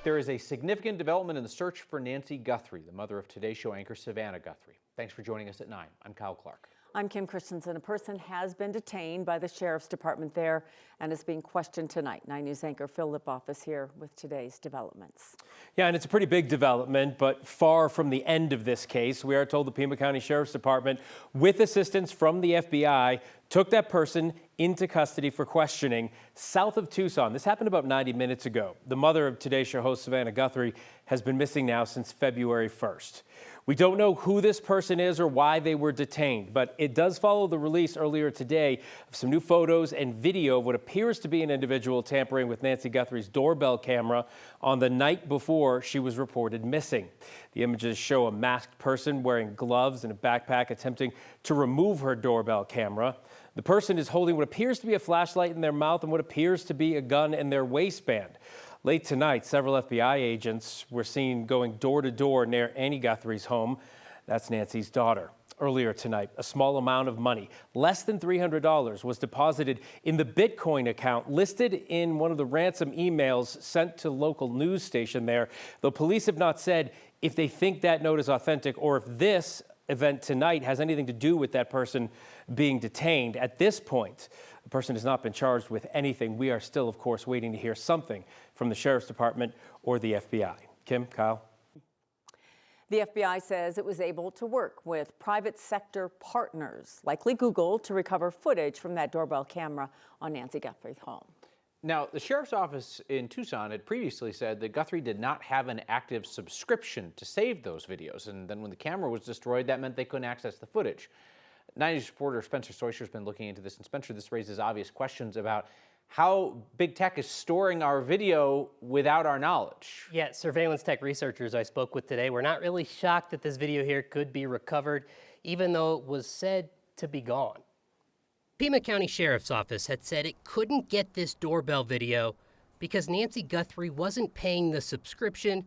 There is a significant development in the search for Nancy Guthrie, the mother of Today Show anchor Savannah Guthrie. Thanks for joining us at 9. I'm Kyle Clark. I'm Kim Christensen. A person has been detained by the Sheriff's Department there and is being questioned tonight. 9 News anchor Phil Lipoff is here with today's developments. Yeah, and it's a pretty big development, but far from the end of this case. We are told the Pima County Sheriff's Department, with assistance from the FBI, took that person into custody for questioning south of Tucson. This happened about 90 minutes ago. The mother of Today Show host Savannah Guthrie has been missing now since February 1st. We don't know who this person is or why they were detained, but it does follow the release earlier today of some new photos and video of what appears to be an individual tampering with Nancy Guthrie's doorbell camera on the night before she was reported missing. The images show a masked person wearing gloves and a backpack attempting to remove her doorbell camera. The person is holding what appears to be a flashlight in their mouth and what appears to be a gun in their waistband. Late tonight, several FBI agents were seen going door to door near Annie Guthrie's home. That's Nancy's daughter. Earlier tonight, a small amount of money, less than $300, was deposited in the Bitcoin account listed in one of the ransom emails sent to local news station there, though police have not said if they think that note is authentic or if this event tonight has anything to do with that person being detained. At this point, the person has not been charged with anything. We are still, of course, waiting to hear something from the Sheriff's Department or the FBI. Kim, Kyle? The FBI says it was able to work with private sector partners, likely Google, to recover footage from that doorbell camera on Nancy Guthrie's home. Now, the Sheriff's Office in Tucson had previously said that Guthrie did not have an active subscription to save those videos, and then when the camera was destroyed, that meant they couldn't access the footage. 9 News reporter Spencer Soisher has been looking into this, and Spencer, this raises obvious questions about how big tech is storing our video without our knowledge. Yeah, surveillance tech researchers I spoke with today were not really shocked that this video here could be recovered, even though it was said to be gone. Pima County Sheriff's Office had said it couldn't get this doorbell video because Nancy Guthrie wasn't paying the subscription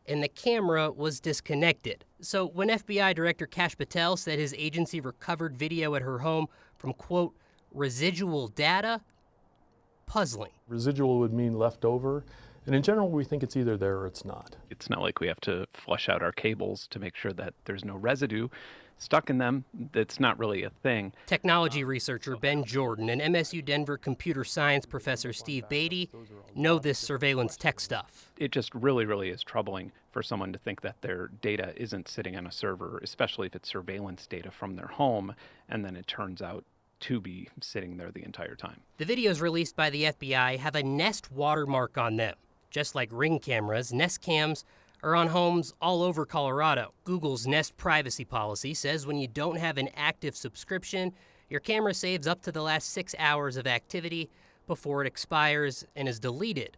and the camera was disconnected. So when FBI Director Kash Patel said his agency recovered video at her home from, quote, residual data, puzzling. Residual would mean leftover, and in general we think it's either there or it's not. It's not like we have to flush out our cables to make sure that there's no residue stuck in them. That's not really a thing. Technology researcher Ben Jordan and MSU Denver computer science professor Steve Beatty know this surveillance tech stuff. It just really is troubling for someone to think that their data isn't sitting on a server, especially if it's surveillance data from their home, and then it turns out to be sitting there the entire time. The videos released by the FBI have a Nest watermark on them. Just like Ring cameras, Nest cams are on homes all over Colorado. Google's Nest privacy policy says when you don't have an active subscription, your camera saves up to the last 6 hours of activity before it expires and is deleted.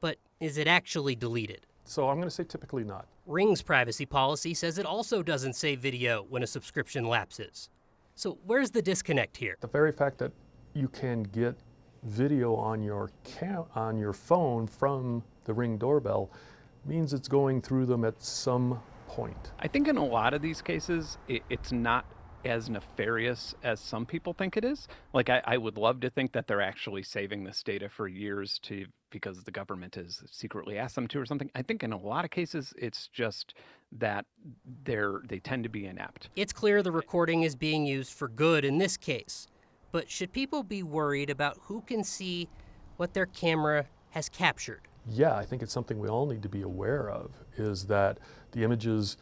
But is it actually deleted? So I'm going to say typically not. Ring's privacy policy says it also doesn't save video when a subscription lapses. So where's the disconnect here? The very fact that you can get video on your phone from the Ring doorbell means it's going through them at some point. I think in a lot of these cases, it's not as nefarious as some people think it is. Like, I would love to think that they're actually saving this data for years because the government has secretly asked them to or something. I think in a lot of cases, it's just that they tend to be inept. It's clear the recording is being used for good in this case. But should people be worried about who can see what their camera has captured? Yeah, I think it's something we all need to be aware of, is that the images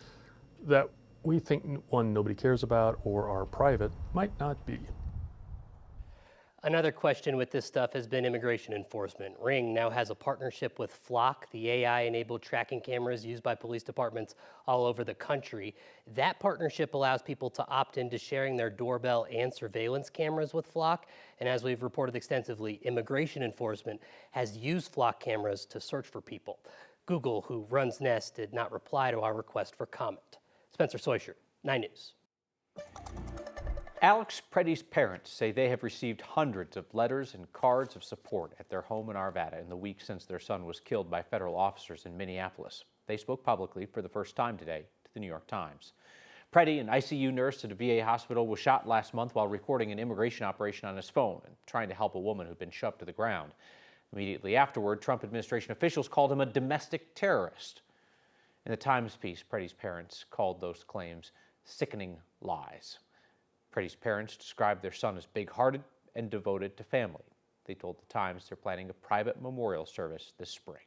that we think, one, nobody cares about or are private might not be. Another question with this stuff has been immigration enforcement. Ring now has a partnership with Flock, the AI-enabled tracking cameras used by police departments all over the country. That partnership allows people to opt into sharing their doorbell and surveillance cameras with Flock. And as we've reported extensively, immigration enforcement has used Flock cameras to search for people. Google, who runs Nest, did not reply to our request for comment. Spencer Soisher, 9 News. Alex Preddy's parents say they have received hundreds of letters and cards of support at their home in Arvada in the week since their son was killed by federal officers in Minneapolis. They spoke publicly for the first time today to the New York Times. Preddy, an ICU nurse at a VA hospital, was shot last month while recording an immigration operation on his phone and trying to help a woman who'd been shoved to the ground. Immediately afterward, Trump administration officials called him a domestic terrorist. In the Times piece, Preddy's parents called those claims sickening lies. Preddy's parents described their son as big-hearted and devoted to family. They told the Times they're planning a private memorial service this spring.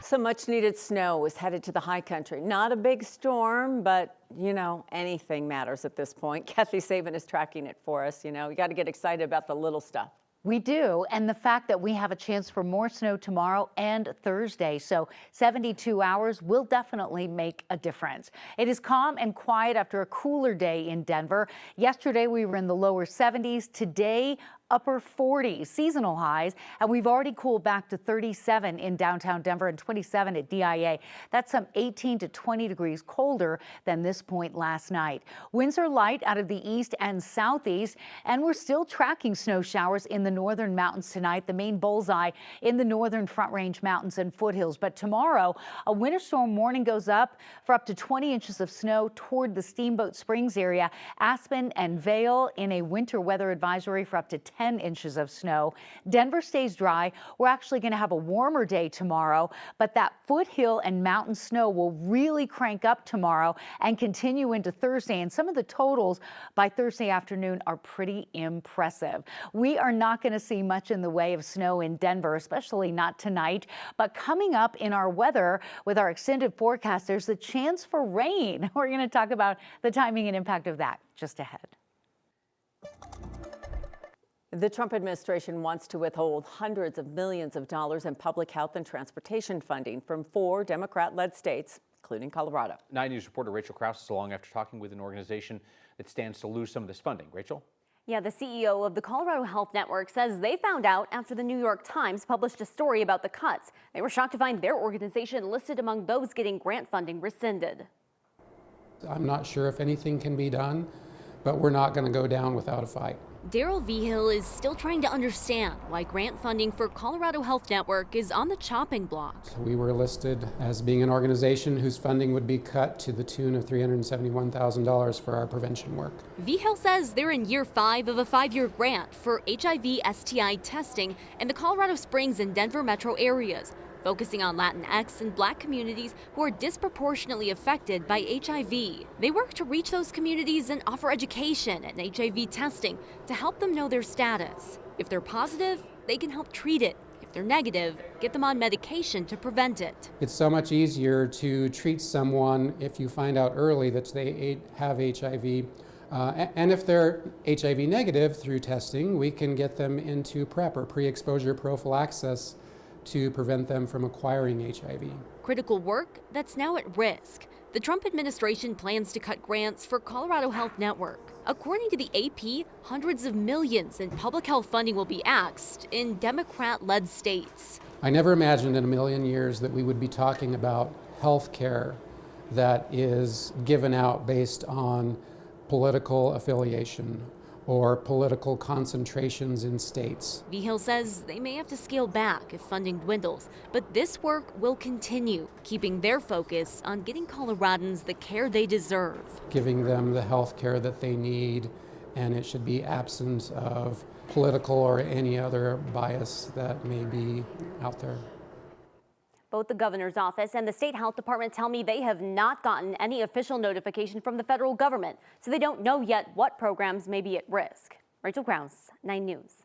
Some much-needed snow is headed to the high country. Not a big storm, but, you know, anything matters at this point. Kathy Saban is tracking it for us. You know, you got to get excited about the little stuff. We do, and the fact that we have a chance for more snow tomorrow and Thursday, so 72 hours will definitely make a difference. It is calm and quiet after a cooler day in Denver. Yesterday we were in the lower 70s. Today, upper 40s, seasonal highs, and we've already cooled back to 37 in downtown Denver and 27 at DIA. That's some 18 to 20 degrees colder than this point last night. Winds are light out of the east and southeast, and we're still tracking snow showers in the northern mountains tonight, the main bullseye in the northern Front Range mountains and foothills. But tomorrow, a winter storm warning goes up for up to 20 inches of snow toward the Steamboat Springs area, Aspen and Vail in a winter weather advisory for up to 10 inches of snow. Denver stays dry. We're actually going to have a warmer day tomorrow, but that foothill and mountain snow will really crank up tomorrow and continue into Thursday. And some of the totals by Thursday afternoon are pretty impressive. We are not going to see much in the way of snow in Denver, especially not tonight. But coming up in our weather with our extended forecast, there's the chance for rain. We're going to talk about the timing and impact of that just ahead. The Trump administration wants to withhold hundreds of millions of dollars in public health and transportation funding from 4 Democrat-led states, including Colorado. 9 News reporter Rachel Krause is along after talking with an organization that stands to lose some of this funding. Rachel? Yeah, the CEO of the Colorado Health Network says they found out after the New York Times published a story about the cuts. They were shocked to find their organization listed among those getting grant funding rescinded. I'm not sure if anything can be done, but we're not going to go down without a fight. Daryl Vigil is still trying to understand why grant funding for Colorado Health Network is on the chopping block. So we were listed as being an organization whose funding would be cut to the tune of $371,000 for our prevention work. Vigil says they're in year 5 of a 5-year grant for HIV/STI testing in the Colorado Springs and Denver metro areas, focusing on Latinx and Black communities who are disproportionately affected by HIV. They work to reach those communities and offer education and HIV testing to help them know their status. If they're positive, they can help treat it. If they're negative, get them on medication to prevent it. It's so much easier to treat someone if you find out early that they have HIV. And if they're HIV negative through testing, we can get them into PrEP or pre-exposure prophylaxis to prevent them from acquiring HIV. Critical work that's now at risk. The Trump administration plans to cut grants for Colorado Health Network. According to the AP, hundreds of millions in public health funding will be axed in Democrat-led states. I never imagined in a million years that we would be talking about health care that is given out based on political affiliation or political concentrations in states. Vigil says they may have to scale back if funding dwindles, but this work will continue, keeping their focus on getting Coloradans the care they deserve. Giving them the health care that they need, and it should be absent of political or any other bias that may be out there. Both the governor's office and the state health department tell me they have not gotten any official notification from the federal government, so they don't know yet what programs may be at risk. Rachel Krause, 9 News.